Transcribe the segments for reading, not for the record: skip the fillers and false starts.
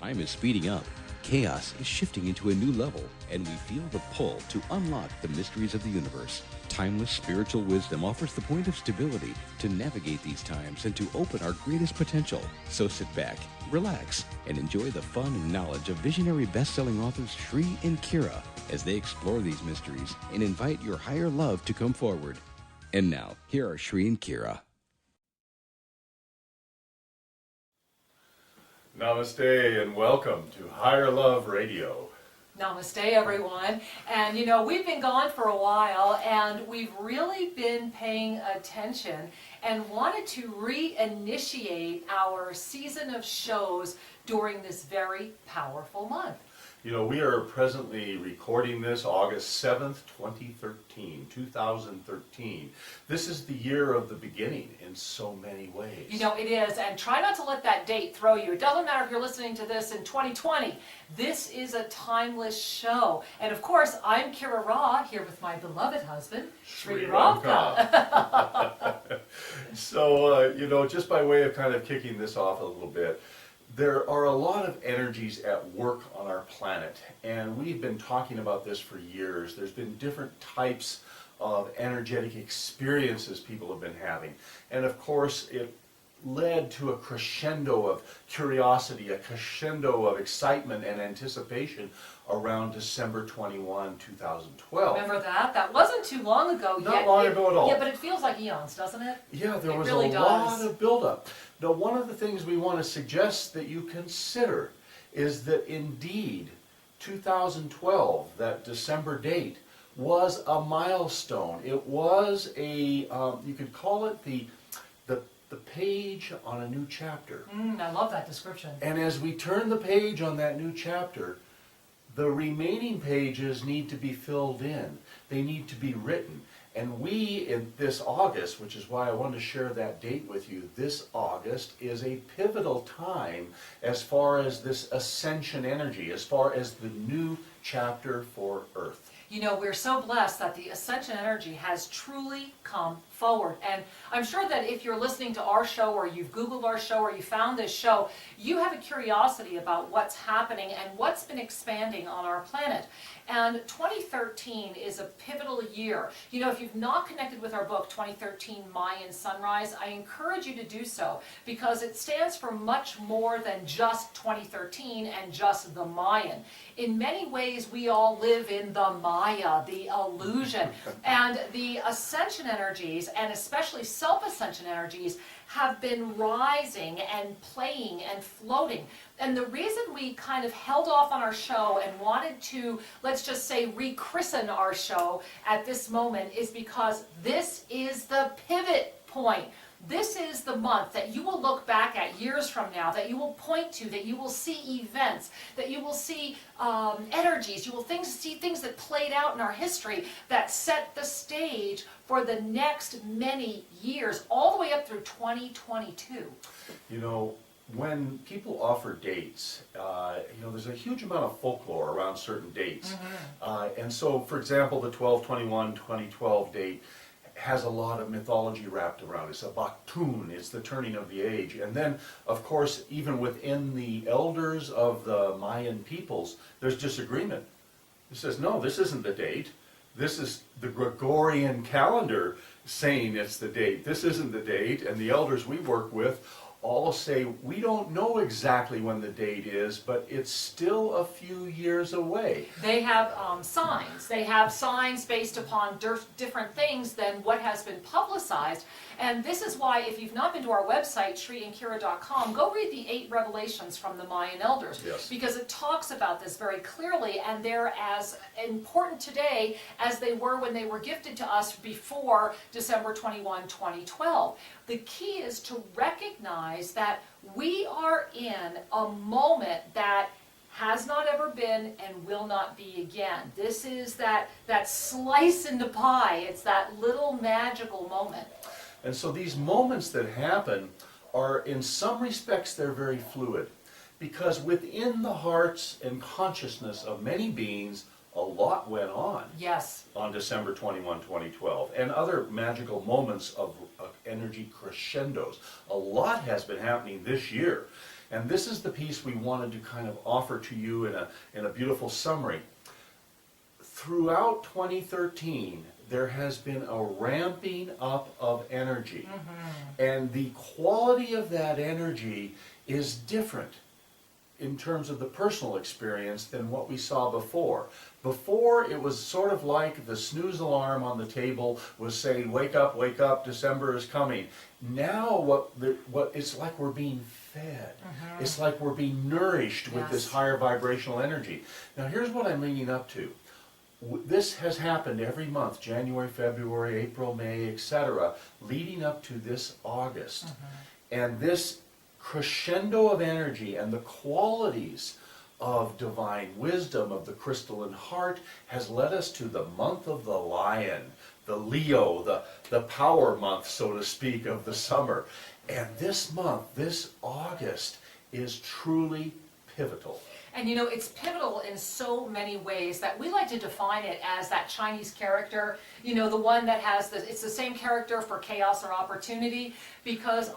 Time is speeding up, chaos is shifting into a new level, and we feel the pull to unlock the mysteries of the universe. Timeless spiritual wisdom offers the point of stability to navigate these times and to open our greatest potential. So sit back, relax, and enjoy the fun and knowledge of visionary best-selling authors Sri and Kira as they explore these mysteries and invite your higher love to come forward. And now, here are Sri and Kira. Namaste and welcome to Higher Love Radio. Namaste, everyone. And you know, we've been gone for a while and we've really been paying attention and wanted to reinitiate our season of shows during this very powerful month. You know, we are presently recording this August 7th, 2013. This is the year of the beginning in so many ways. You know, it is, and try not to let that date throw you. It doesn't matter if you're listening to this in 2020. This is a timeless show. And of course, I'm Kira Ra, here with my beloved husband, Sri Ramka. So, you know, just by way of kind of kicking this off a little bit, there are a lot of energies at work on our planet, and we've been talking about this for years. There's been different types of energetic experiences people have been having, and of course it led to a crescendo of curiosity, a crescendo of excitement and anticipation around December 21, 2012. Remember that? That wasn't too long ago yet. Not long ago at all. Yeah, but it feels like eons, doesn't it? Yeah, there was really a lot of buildup. Now, one of the things we want to suggest that you consider is that indeed 2012, that December date, was a milestone. It was a, you could call it the page on a new chapter. I love that description. And as we turn the page on that new chapter, the remaining pages need to be filled in. They need to be written. And we, in this August, which is why I wanted to share that date with you, this August is a pivotal time as far as this ascension energy, as far as the new chapter for Earth. You know, we're so blessed that the ascension energy has truly come forward. And I'm sure that if you're listening to our show or you've Googled our show or you found this show, you have a curiosity about what's happening and what's been expanding on our planet. And 2013 is a pivotal year. You know, if you've not connected with our book, 2013 Mayan Sunrise, I encourage you to do so because it stands for much more than just 2013 and just the Mayan. In many ways, we all live in the Maya, the illusion. And the ascension energies, and especially self-ascension energies, have been rising and playing and floating. And the reason we kind of held off on our show and wanted to, let's just say, rechristen our show at this moment is because this is the pivot point. This is the month that you will look back at years from now, that you will point to, that you will see events, that you will see energies, you will see things that played out in our history that set the stage for the next many years, all the way up through 2022. You know, when people offer dates, you know, there's a huge amount of folklore around certain dates. And so, for example, the 12/21/2012 date has a lot of mythology wrapped around it. It's a Baktun, it's the turning of the age. And then, of course, even within the elders of the Mayan peoples, there's disagreement. It says, no, this isn't the date. This is the Gregorian calendar saying it's the date. This isn't the date. And the elders we work with all say, we don't know exactly when the date is, but it's still a few years away. They have signs. They have signs based upon different things than what has been publicized. And this is why, if you've not been to our website, shriandkira.com, go read the 8 revelations from the Mayan elders. Yes. Because it talks about this very clearly, and they're as important today as they were when they were gifted to us before December 21, 2012. The key is to recognize that we are in a moment that has not ever been and will not be again. This is that slice into pie. It's that little magical moment. And so these moments that happen are, in some respects, they're very fluid. Because within the hearts and consciousness of many beings, a lot went on. Yes. On December 21, 2012. And other magical moments of energy crescendos. A lot has been happening this year. And this is the piece we wanted to kind of offer to you in a beautiful summary. Throughout 2013, there has been a ramping up of energy. And the quality of that energy is different in terms of the personal experience than what we saw before. Before, it was sort of like the snooze alarm on the table was saying, wake up, December is coming. Now, what it's like we're being fed. It's like we're being nourished with this higher vibrational energy. Now, here's what I'm leading up to. This has happened every month, January, February, April, May, etc., leading up to this August. And this crescendo of energy and the qualities of divine wisdom, of the crystalline heart, has led us to the month of the lion, the Leo, the power month, so to speak, of the summer. And this month, this August, is truly pivotal. And you know, it's pivotal in so many ways that we like to define it as that Chinese character, you know, the one that has it's the same character for chaos or opportunity, because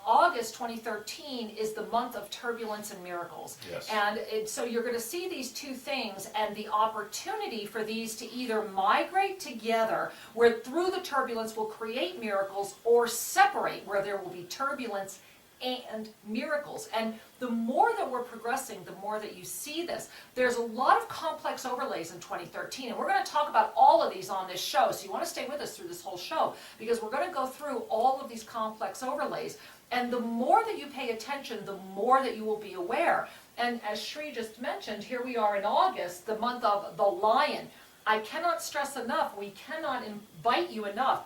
August 2013 is the month of turbulence and miracles. Yes. And so you're going to see these two things and the opportunity for these to either migrate together, where through the turbulence will create miracles, or separate, where there will be turbulence and miracles. And the more that we're progressing, the more that you see this. There's a lot of complex overlays in 2013, and we're going to talk about all of these on this show, so you want to stay with us through this whole show, because we're going to go through all of these complex overlays. And the more that you pay attention, the more that you will be aware. And as Shri just mentioned, here we are in August, the month of the lion. I cannot stress enough, we cannot invite you enough.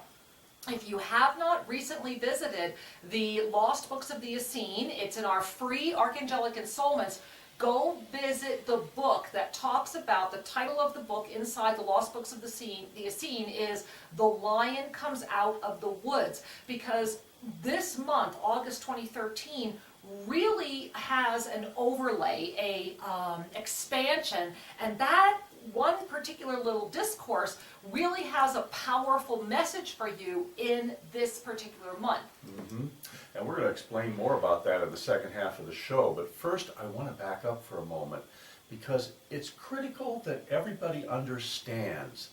If you have not recently visited the Lost Books of the Essene, it's in our free Archangelic Ensoulments. Go visit the book that talks about, the title of the book inside the Lost Books of the Essene is The Lion Comes Out of the Woods. Because this month, August 2013, really has an overlay, a expansion, and that one particular little discourse really has a powerful message for you in this particular month. And we're going to explain more about that in the second half of the show. But first, I want to back up for a moment, because it's critical that everybody understands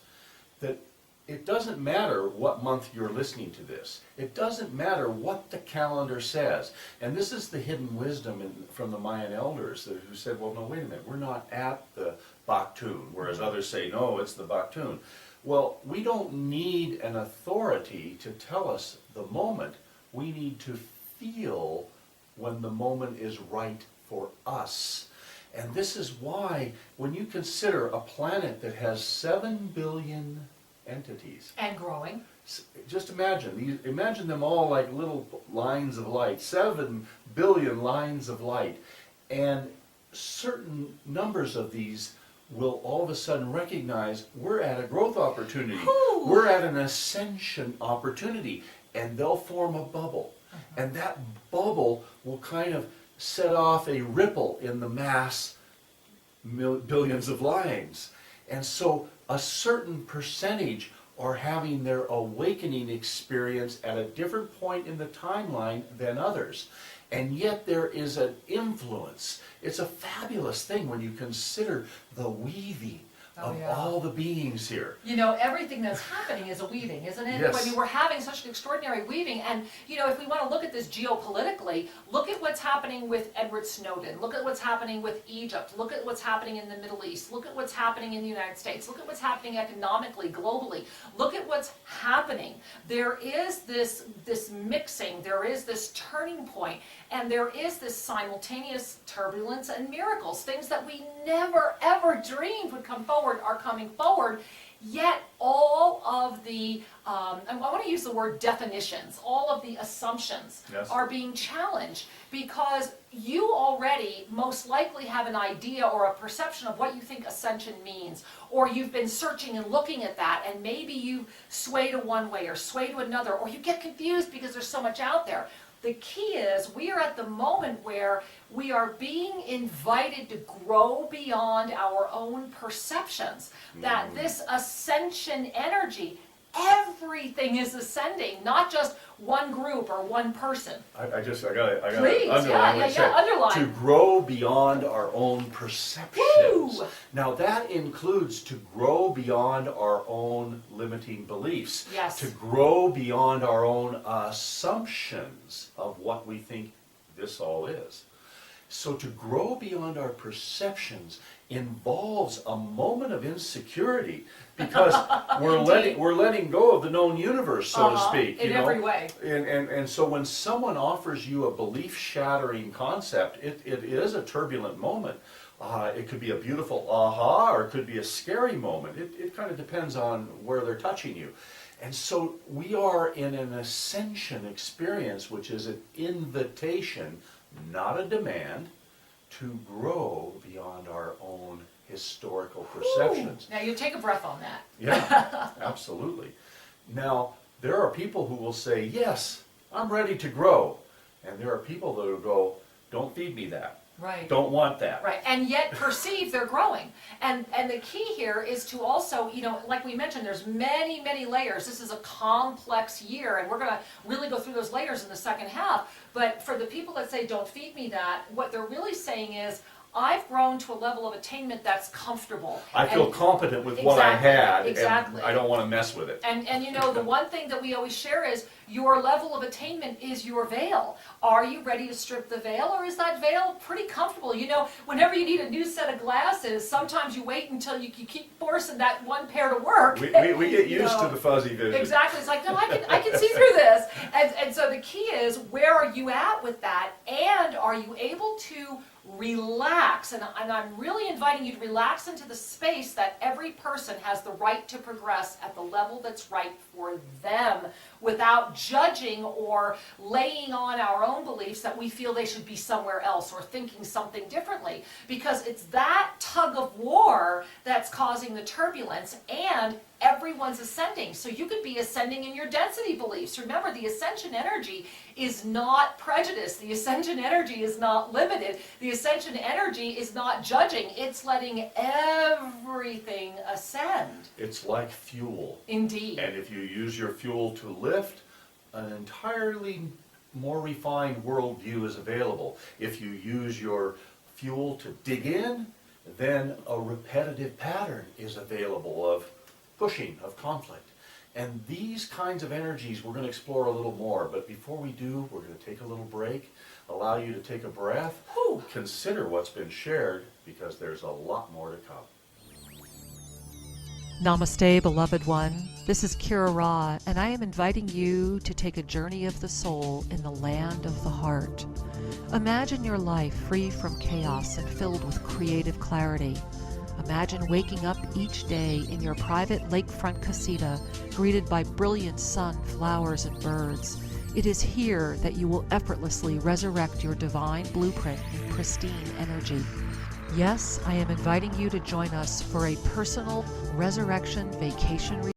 that it doesn't matter what month you're listening to this. It doesn't matter what the calendar says. And this is the hidden wisdom from the Mayan elders who said, well, no, wait a minute, we're not at the Baktun, whereas others say, no, it's the Baktun. Well, we don't need an authority to tell us the moment. We need to feel when the moment is right for us. And this is why, when you consider a planet that has 7 billion entities. And growing. Just imagine them all like little lines of light, 7 billion lines of light. And certain numbers of these will all of a sudden recognize we're at a growth opportunity. Ooh. We're at an ascension opportunity. And they'll form a bubble. And that bubble will kind of set off a ripple in the mass billions of lines. And so a certain percentage are having their awakening experience at a different point in the timeline than others. And yet there is an influence. It's a fabulous thing when you consider the weaving of all the beings here. You know, everything that's happening is a weaving, isn't it? Yes. I mean, we're having such an extraordinary weaving, and, you know, if we want to look at this geopolitically, look at what's happening with Edward Snowden, look at what's happening with Egypt, look at what's happening in the Middle East, look at what's happening in the United States, look at what's happening economically, globally, look at what's happening. There is this mixing, there is this turning point, and there is this simultaneous turbulence and miracles, things that we never ever dreamed would come forward are coming forward, yet all of the, I want to use the word definitions, all of the assumptions are being challenged, because you already most likely have an idea or a perception of what you think ascension means, or you've been searching and looking at that, and maybe you sway to one way or sway to another, or you get confused because there's so much out there. The key is we are at the moment where we are being invited to grow beyond our own perceptions. That this ascension energy, everything is ascending, not just one group or one person. I gotta Please, underline what you said. underline. To grow beyond our own perceptions. Woo! Now that includes to grow beyond our own limiting beliefs. Yes. To grow beyond our own assumptions of what we think this all is. So to grow beyond our perceptions involves a moment of insecurity because we're letting go of the known universe, so to speak. In every way. And so when someone offers you a belief-shattering concept, it is a turbulent moment. It could be a beautiful aha, or it could be a scary moment. It kind of depends on where they're touching you. And so we are in an ascension experience, which is an invitation, not a demand, to grow beyond our own historical perceptions. Now you take a breath on that. Yeah, absolutely. Now, there are people who will say, yes, I'm ready to grow. And there are people that will go, don't feed me that. Right. Don't want that. Right, and yet perceive they're growing. And the key here is to also, like we mentioned, there's many, many layers. This is a complex year, and we're going to really go through those layers in the second half. But for the people that say, don't feed me that, what they're really saying is, I've grown to a level of attainment that's comfortable. I feel competent with what I had, exactly. and I don't want to mess with it. And the one thing that we always share is your level of attainment is your veil. Are you ready to strip the veil, or is that veil pretty comfortable? Whenever you need a new set of glasses, sometimes you wait until you keep forcing that one pair to work. We get used to the fuzzy vision. Exactly. It's like, no, I can see through this. And so the key is, where are you at with that? And are you able to relax? And I'm really inviting you to relax into the space that every person has the right to progress at the level that's right for them, without judging or laying on our own beliefs that we feel they should be somewhere else or thinking something differently. Because it's that tug of war that's causing the turbulence, and everyone's ascending. So you could be ascending in your density beliefs. Remember, the ascension energy is not prejudice. The ascension energy is not limited. The ascension energy is not judging. It's letting everything ascend. It's like fuel. Indeed. And if you use your fuel to lift, an entirely more refined worldview is available. If you use your fuel to dig in, then a repetitive pattern is available of pushing, of conflict. And these kinds of energies we're going to explore a little more. But before we do, we're going to take a little break, allow you to take a breath, consider what's been shared, because there's a lot more to come. Namaste, beloved one. This is Kira Ra, and I am inviting you to take a journey of the soul in the land of the heart. Imagine your life free from chaos and filled with creative clarity. Imagine waking up each day in your private lakefront casita, greeted by brilliant sun, flowers, and birds. It is here that you will effortlessly resurrect your divine blueprint in pristine energy. Yes, I am inviting you to join us for a personal resurrection vacation.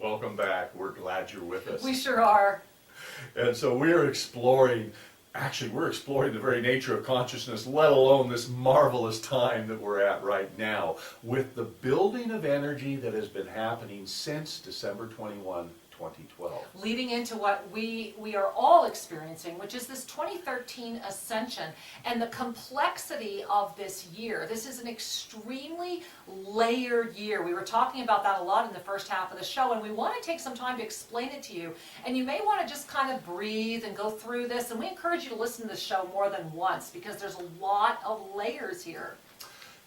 Welcome back. We're glad you're with us. We sure are. And so we're exploring the very nature of consciousness, let alone this marvelous time that we're at right now, with the building of energy that has been happening since December 21, 2012. Leading into what we are all experiencing, which is this 2013 ascension and the complexity of this year. This is an extremely layered year. We were talking about that a lot in the first half of the show, and we want to take some time to explain it to you. And you may want to just kind of breathe and go through this, and we encourage you to listen to the show more than once, because there's a lot of layers here.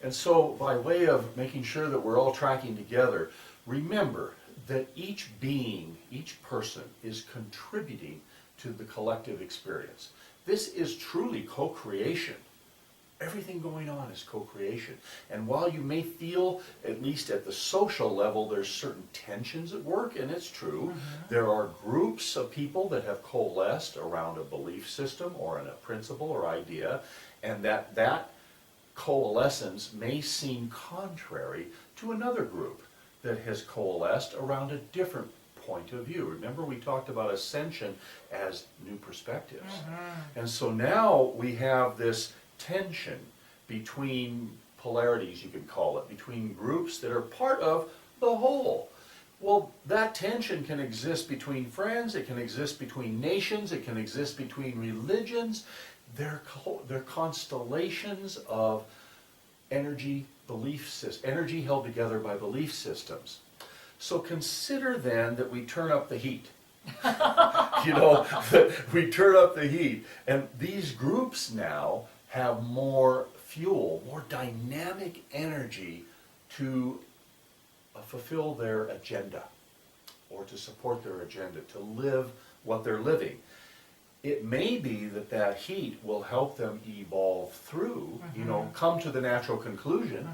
And so, by way of making sure that we're all tracking together, remember that each being, each person is contributing to the collective experience. This is truly co-creation. Everything going on is co-creation. And while you may feel, at least at the social level, there's certain tensions at work, and it's true, there are groups of people that have coalesced around a belief system or in a principle or idea, and that coalescence may seem contrary to another group that has coalesced around a different point of view. Remember, we talked about ascension as new perspectives. And so now we have this tension between polarities, you could call it, between groups that are part of the whole. Well, that tension can exist between friends, it can exist between nations, it can exist between religions. They're constellations of energy energy held together by belief systems. So consider then that we turn up the heat. We turn up the heat, and these groups now have more fuel, more dynamic energy to fulfill their agenda, or to support their agenda, to live what they're living. It may be that heat will help them evolve through, come to the natural conclusion,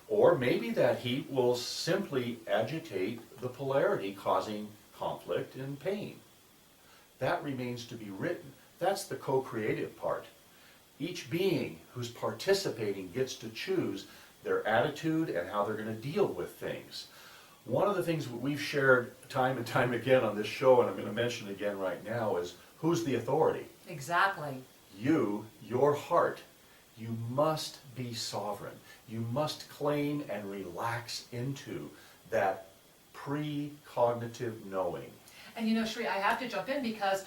or maybe that heat will simply agitate the polarity, causing conflict and pain. That remains to be written. That's the co-creative part. Each being who's participating gets to choose their attitude and how they're going to deal with things. One of the things we've shared time and time again on this show, and I'm going to mention again right now, is who's the authority? Exactly. You, your heart. You must be sovereign. You must claim and relax into that precognitive knowing. And Shri, I have to jump in because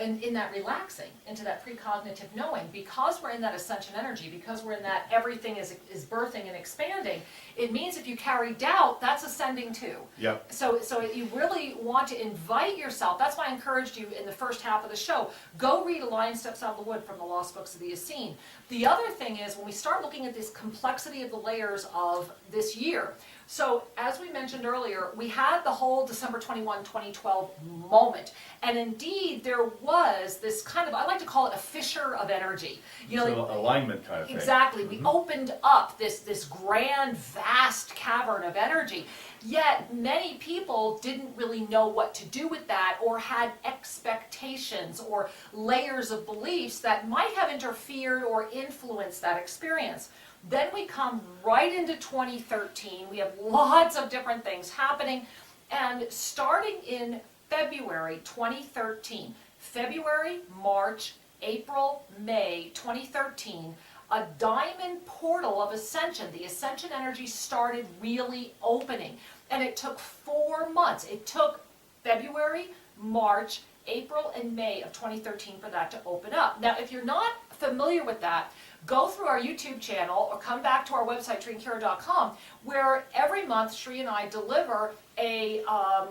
in that relaxing into that precognitive knowing, because we're in that ascension energy, because we're in that everything is birthing and expanding, it means if you carry doubt, that's ascending too. Yep. So you really want to invite yourself. That's why I encouraged you in the first half of the show, go read A Lion Steps Out of the Wood from the Lost Books of the Essene. The other thing is, when we start looking at this complexity of the layers of this year, so as we mentioned earlier, we had the whole December 21, 2012 moment. And indeed, there was this kind of, I like to call it a fissure of energy. It's an alignment kind of thing. Exactly. We opened up this grand, vast cavern of energy. Yet many people didn't really know what to do with that, or had expectations or layers of beliefs that might have interfered or influenced that experience. Then we come right into 2013. We have lots of different things happening. And starting in February 2013, February, March, April, May 2013, a diamond portal of ascension, the ascension energy, started really opening. And it took 4 months. It took February, March, April, and May of 2013 for that to open up. Now, if you're not familiar with that, go through our YouTube channel or come back to our website, TriandKira.com, where every month Shri and I deliver a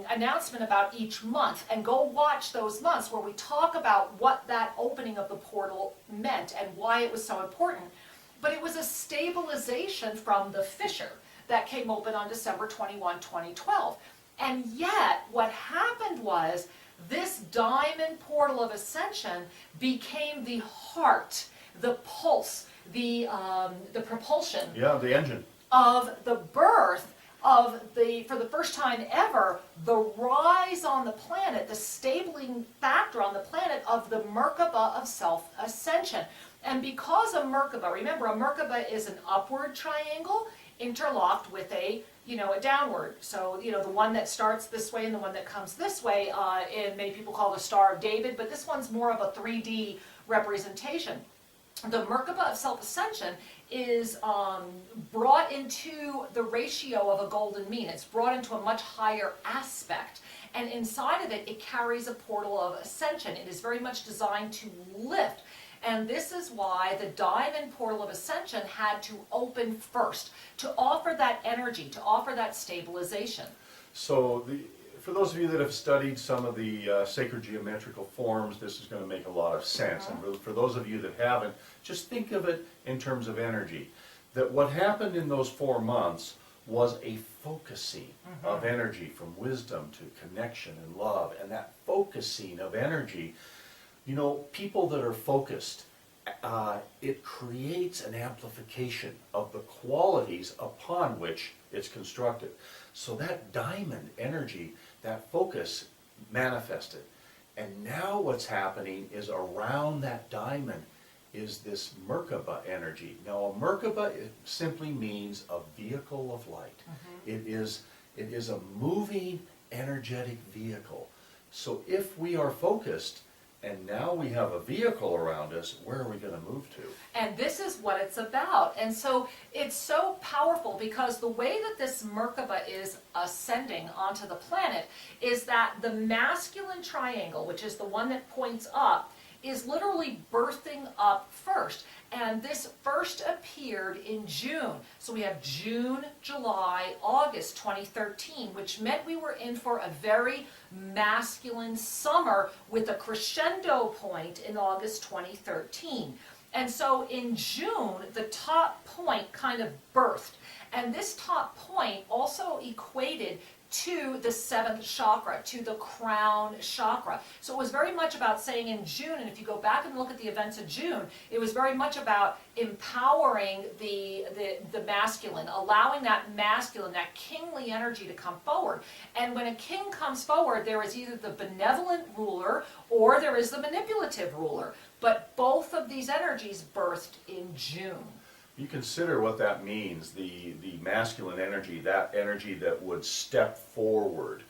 announcement about each month, and go watch those months where we talk about what that opening of the portal meant and why it was so important. But it was a stabilization from the fissure that came open on December 21, 2012. And yet what happened was this diamond portal of ascension became the heart, the pulse, the propulsion. Yeah, the engine. Of the birth of for the first time ever, the rise on the planet, the stabling factor on the planet of the Merkaba of self-ascension. And because a Merkaba, remember, a Merkaba is an upward triangle interlocked with a downward. So, the one that starts this way and the one that comes this way, and many people call it the Star of David, but this one's more of a 3D representation. The Merkaba of self-ascension is brought into the ratio of a golden mean. It's brought into a much higher aspect. And inside of it, it carries a portal of ascension. It is very much designed to lift. And this is why the diamond portal of ascension had to open first, to offer that energy, to offer that stabilization. So for those of you that have studied some of the sacred geometrical forms, this is going to make a lot of sense. And for those of you that haven't, just think of it in terms of energy. That what happened in those 4 months was a focusing of energy, from wisdom to connection and love. And that focusing of energy You know, people that are focused, it creates an amplification of the qualities upon which it's constructed. So that diamond energy, that focus manifested. And now what's happening is around that diamond is this Merkaba energy. Now a Merkaba, it simply means a vehicle of light. It is a moving energetic vehicle. So if we are focused, and now we have a vehicle around us, where are we going to move to? And this is what it's about. And so it's so powerful because the way that this Merkaba is ascending onto the planet is that the masculine triangle, which is the one that points up, is literally birthing up first. And this first appeared in June. So we have June, July, August 2013, which meant we were in for a very masculine summer with a crescendo point in August 2013. And so in June, the top point kind of birthed. And this top point also equated to the seventh chakra, to the crown chakra. So it was very much about saying in June, and if you go back and look at the events of June, it was very much about empowering the masculine, allowing that masculine, that kingly energy to come forward. And when a king comes forward, there is either the benevolent ruler or there is the manipulative ruler. But both of these energies birthed in June. You consider what that means, the masculine energy, that energy that would step forward.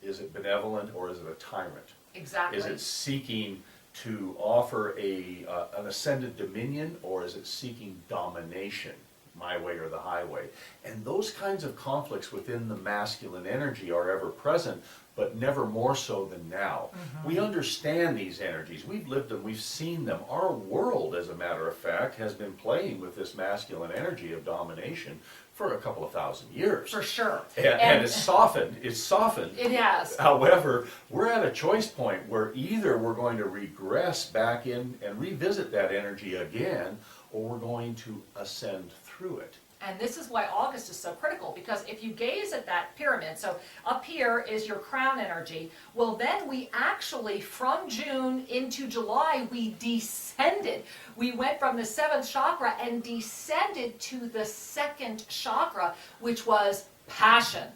Is it benevolent or is it a tyrant? Exactly. Is it seeking to offer an ascended dominion, or is it seeking domination, my way or the highway? And those kinds of conflicts within the masculine energy are ever present, but never more so than now. We understand these energies. We've lived them. We've seen them. Our world, as a matter of fact, has been playing with this masculine energy of domination for a couple of thousand years. For sure. And it's softened. It's softened. It has. However, we're at a choice point where either we're going to regress back in and revisit that energy again, or we're going to ascend through it. And this is why August is so critical, because if you gaze at that pyramid, so up here is your crown energy, well then we actually, from June into July, we descended. We went from the seventh chakra and descended to the second chakra, which was passion.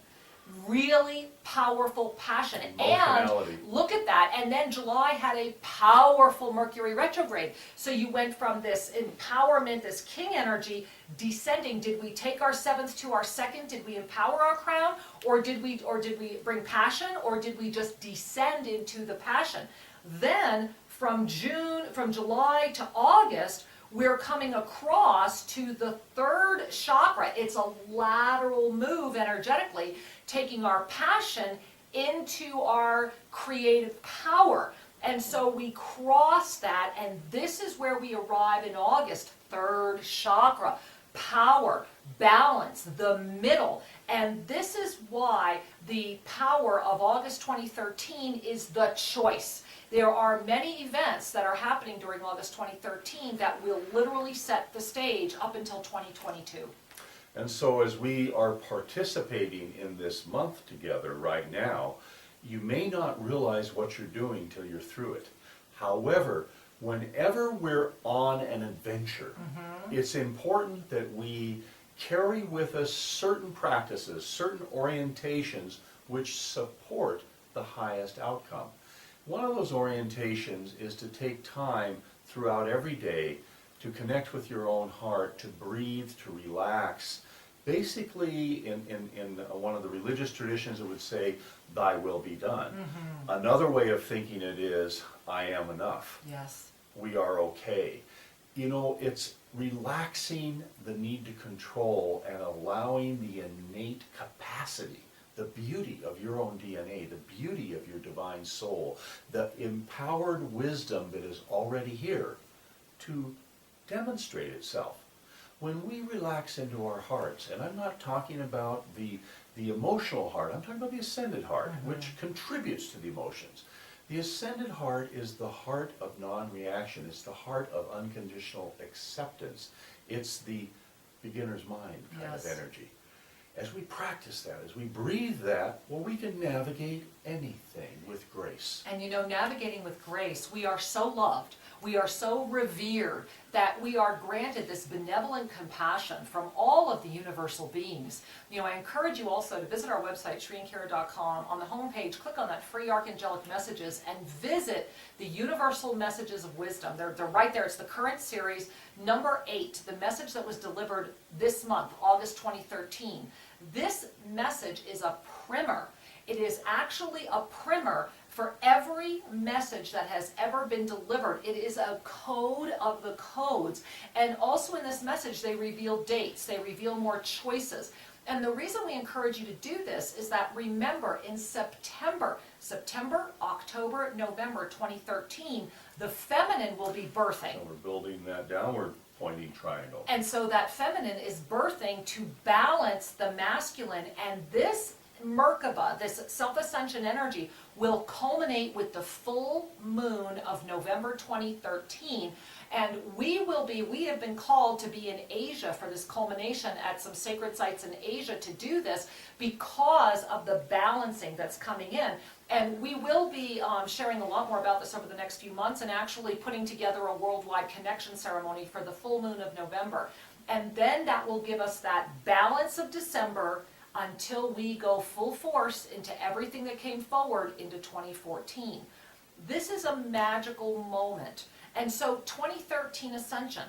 Really powerful passion. And look at that. And then July had a powerful Mercury retrograde. So you went from this empowerment, this king energy, descending. Did we take our seventh to our second? Did we empower our crown? Or did we bring passion? Or did we just descend into the passion? Then from July to August, we're coming across to the third chakra. It's a lateral move energetically, taking our passion into our creative power. And so we cross that, and this is where we arrive in August, third chakra, power, balance, the middle. And this is why the power of August 2013 is the choice. There are many events that are happening during August 2013 that will literally set the stage up until 2022. And so as we are participating in this month together right now, you may not realize what you're doing till you're through it. However, whenever we're on an adventure, it's important that we carry with us certain practices, certain orientations which support the highest outcome. One of those orientations is to take time throughout every day to connect with your own heart, to breathe, to relax. Basically, in one of the religious traditions, it would say, "Thy will be done." Another way of thinking it is, "I am enough." Yes. We are okay. You know, it's relaxing the need to control and allowing the innate capacity, the beauty of your own DNA, the beauty of your divine soul, the empowered wisdom that is already here to demonstrate itself. When we relax into our hearts, and I'm not talking about the emotional heart, I'm talking about the ascended heart, which contributes to the emotions. The ascended heart is the heart of non-reaction. It's the heart of unconditional acceptance. It's the beginner's mind kind of energy. as we practice that, as we breathe that, well, we can navigate anything with grace. And you know, navigating with grace, we are so loved, we are so revered, that we are granted this benevolent compassion from all of the universal beings. You know, I encourage you also to visit our website, ShriandKira.com. On the homepage, click on that free Archangelic Messages and visit the Universal Messages of Wisdom. They're right there. It's the current series, number 8, the message that was delivered this month, August 2013. This message is a primer. It is actually a primer for every message that has ever been delivered. It is a code of the codes. And also in this message, they reveal dates, they reveal more choices. And the reason we encourage you to do this is that, remember, in September, October, November 2013, the feminine will be birthing. So we're building that downward pointing triangle. And so that feminine is birthing to balance the masculine, and this Merkaba, this self-ascension energy, will culminate with the full moon of November 2013. And we have been called to be in Asia for this culmination at some sacred sites in Asia to do this because of the balancing that's coming in. And we will be sharing a lot more about this over the next few months, and actually putting together a worldwide connection ceremony for the full moon of November. And then that will give us that balance of December until we go full force into everything that came forward into 2014. This is a magical moment. And so 2013 Ascension,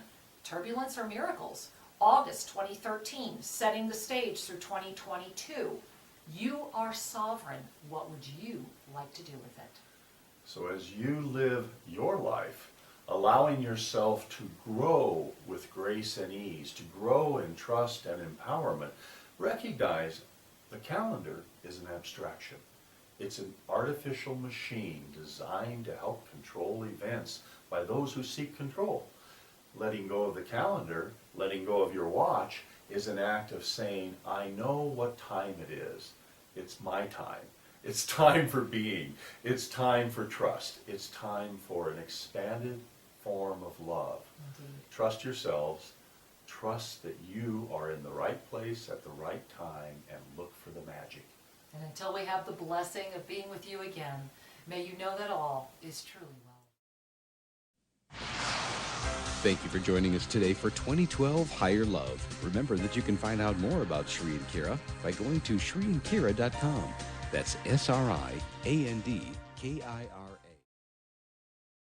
Turbulence or Miracles, August 2013, setting the stage through 2022. You are sovereign. What would you like to do with it? So as you live your life, allowing yourself to grow with grace and ease, to grow in trust and empowerment, recognize the calendar is an abstraction. It's an artificial machine designed to help control events by those who seek control. Letting go of the calendar, letting go of your watch, is an act of saying, I know what time it is. It's my time. It's time for being. It's time for trust. It's time for an expanded form of love. Indeed. Trust yourselves. Trust that you are in the right place at the right time, and look for the magic. And until we have the blessing of being with you again, may you know that all is truly well. Thank you for joining us today for 2012 Higher Love. Remember that you can find out more about Shri and Kira by going to ShriandKira.com. That's SriandKira.